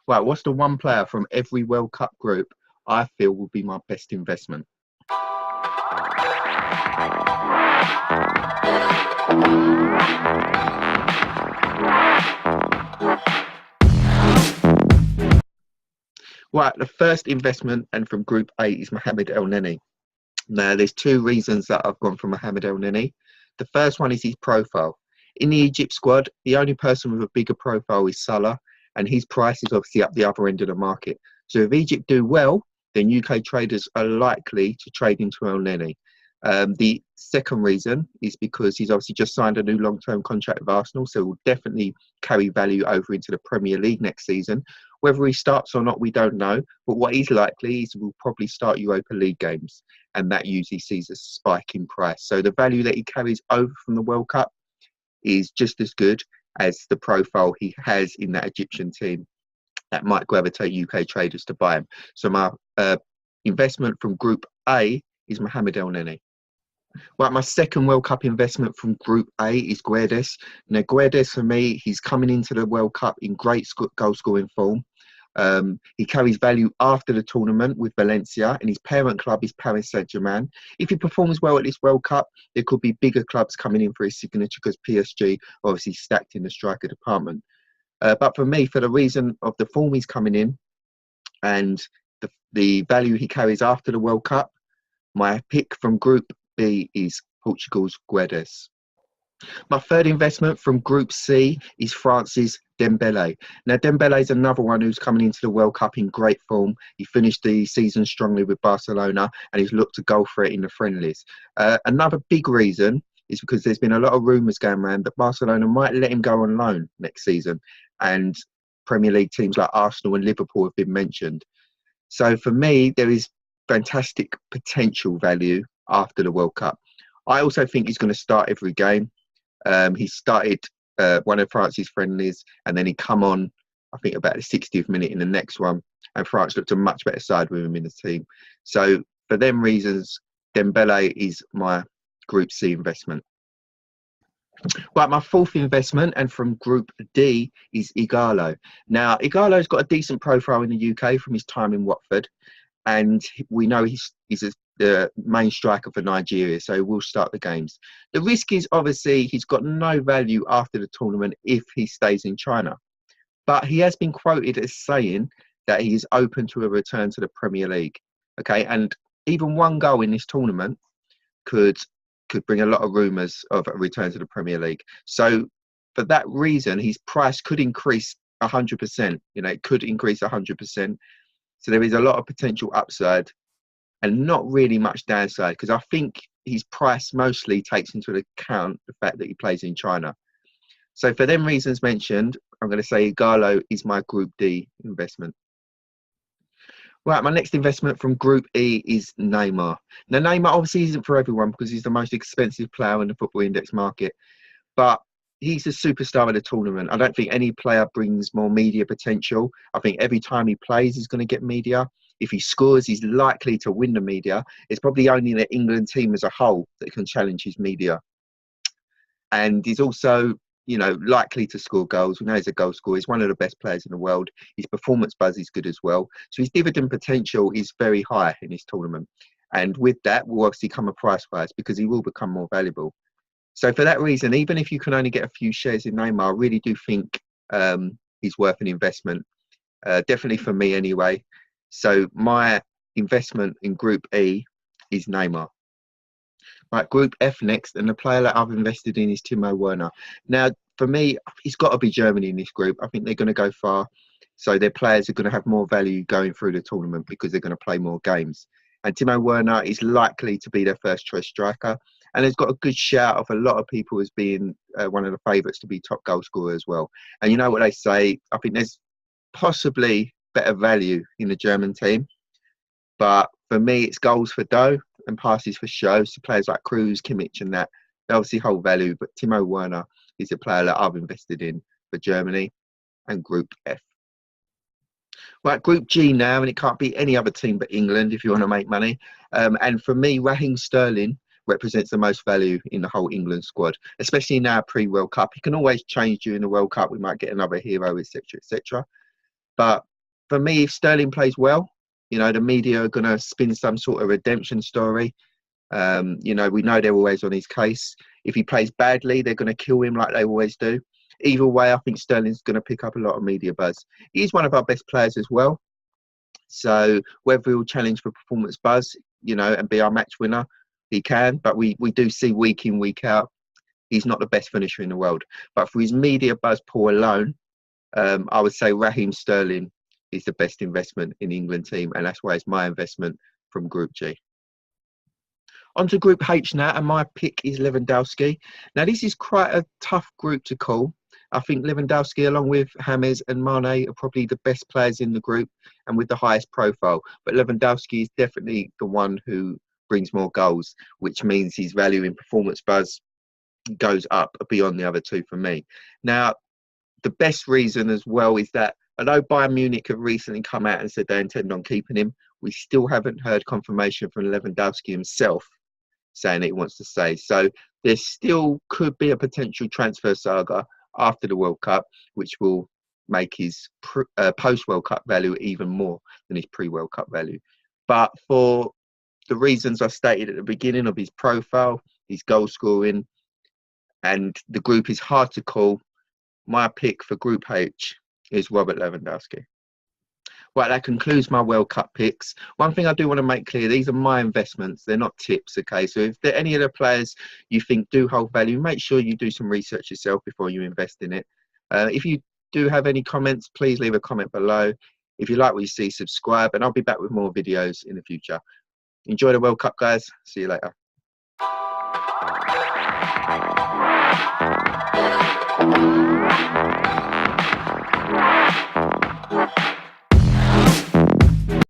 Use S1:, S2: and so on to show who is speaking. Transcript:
S1: Right, what's the one player from every World Cup group I feel will be my best investment? Right, the first investment and from Group A is Mohamed El Neni. Now, there's two reasons that I've gone for Mohamed El Neni. The first one is his profile. In the Egypt squad, the only person with a bigger profile is Salah, and his price is obviously up the other end of the market. So if Egypt do well, then UK traders are likely to trade into El Neni. The second reason is because he's obviously just signed a new long-term contract with Arsenal, so will definitely carry value over into the Premier League next season. Whether he starts or not, we don't know. But what is likely is we'll probably start Europa League games, and that usually sees a spike in price. So the value that he carries over from the World Cup is just as good as the profile he has in that Egyptian team that might gravitate UK traders to buy him. So my investment from Group A is Mohamed El Neni. Right, my second World Cup investment from Group A is Guedes. Now, Guedes, for me, he's coming into the World Cup in great goal-scoring form. He carries value after the tournament with Valencia, and his parent club is Paris Saint-Germain. If he performs well at this World Cup, there could be bigger clubs coming in for his signature because PSG obviously stacked in the striker department. But for me, for the reason of the form he's coming in and the value he carries after the World Cup, my pick from Group B is Portugal's Guedes. My third investment from Group C is France's Dembele. Now, Dembele is another one who's coming into the World Cup in great form. He finished the season strongly with Barcelona and he's looked to go for it in the friendlies. Another big reason is because there's been a lot of rumours going around that Barcelona might let him go on loan next season, and Premier League teams like Arsenal and Liverpool have been mentioned. So for me, there is fantastic potential value after the World Cup. I also think he's going to start every game. He started one of France's friendlies and then he come on, I think, about the 60th minute in the next one, and France looked a much better side with him in the team. So for them reasons, Dembele is my Group C investment. Right, my fourth investment and from Group D is Ighalo. Now, Ighalo's got a decent profile in the UK from his time in Watford, and we know he's the main striker for Nigeria, so he will start the games. The risk is obviously he's got no value after the tournament if he stays in China. But he has been quoted as saying that he is open to a return to the Premier League. Okay, and even one goal in this tournament could bring a lot of rumours of a return to the Premier League. So for that reason, his price could increase 100%. You know, it could increase 100%. So there is a lot of potential upside and not really much downside, because I think his price mostly takes into account the fact that he plays in China. So for them reasons mentioned, I'm going to say Ighalo is my Group D investment. Right, my next investment from Group E is Neymar. Now, Neymar obviously isn't for everyone because he's the most expensive player in the football index market, but he's a superstar of the tournament. I don't think any player brings more media potential. I think every time he plays, he's going to get media. If he scores, he's likely to win the media. It's probably only the England team as a whole that can challenge his media. And he's also, you know, likely to score goals. We know he's a goal scorer. He's one of the best players in the world. His performance buzz is good as well. So his dividend potential is very high in this tournament. And with that will obviously come a price rise because he will become more valuable. So for that reason, even if you can only get a few shares in Neymar, I really do think he's worth an investment. Definitely for me anyway. So my investment in Group E is Neymar. Right, Group F next, and the player that I've invested in is Timo Werner. Now, for me, he's got to be Germany in this group. I think they're going to go far. So their players are going to have more value going through the tournament because they're going to play more games. And Timo Werner is likely to be their first choice striker. And has got a good shout of a lot of people as being one of the favourites to be top goal scorer as well. And you know what they say, I think there's possibly better value in the German team. But for me, it's goals for dough and passes for show. So players like Kroos, Kimmich and that, they obviously hold value. But Timo Werner is a player that I've invested in for Germany and Group F. Right, Group G now, and it can't be any other team but England if you want to make money. And for me, Raheem Sterling represents the most value in the whole England squad, especially now pre-World Cup. He can always change during the World Cup. We might get another hero, etc., etc. But For me, if Sterling plays well, you know, the media are going to spin some sort of redemption story. You know, we know they're always on his case. If he plays badly, they're going to kill him like they always do. Either way, I think Sterling's going to pick up a lot of media buzz. He's one of our best players as well. So whether he'll challenge for performance buzz, you know, and be our match winner, he can. But we do see week in, week out, he's not the best finisher in the world. But for his media buzz pool alone, I would say Raheem Sterling is the best investment in the England team. And that's why it's my investment from Group G. On to Group H now, and my pick is Lewandowski. Now, this is quite a tough group to call. I think Lewandowski, along with James and Mane, are probably the best players in the group and with the highest profile. But Lewandowski is definitely the one who brings more goals, which means his value in performance buzz goes up beyond the other two for me. Now, the best reason as well is that although Bayern Munich have recently come out and said they intend on keeping him, we still haven't heard confirmation from Lewandowski himself saying that he wants to stay. So there still could be a potential transfer saga after the World Cup, which will make his post-World Cup value even more than his pre-World Cup value. But for the reasons I stated at the beginning of his profile, his goal scoring, and the group is hard to call, my pick for Group H is Robert Lewandowski. Right, that concludes my World Cup picks. One thing I do want to make clear, these are my investments. They're not tips, okay? So if there are any of the players you think do hold value, make sure you do some research yourself before you invest in it. If you do have any comments, please leave a comment below. If you like what you see, subscribe, and I'll be back with more videos in the future. Enjoy the World Cup, guys. See you later.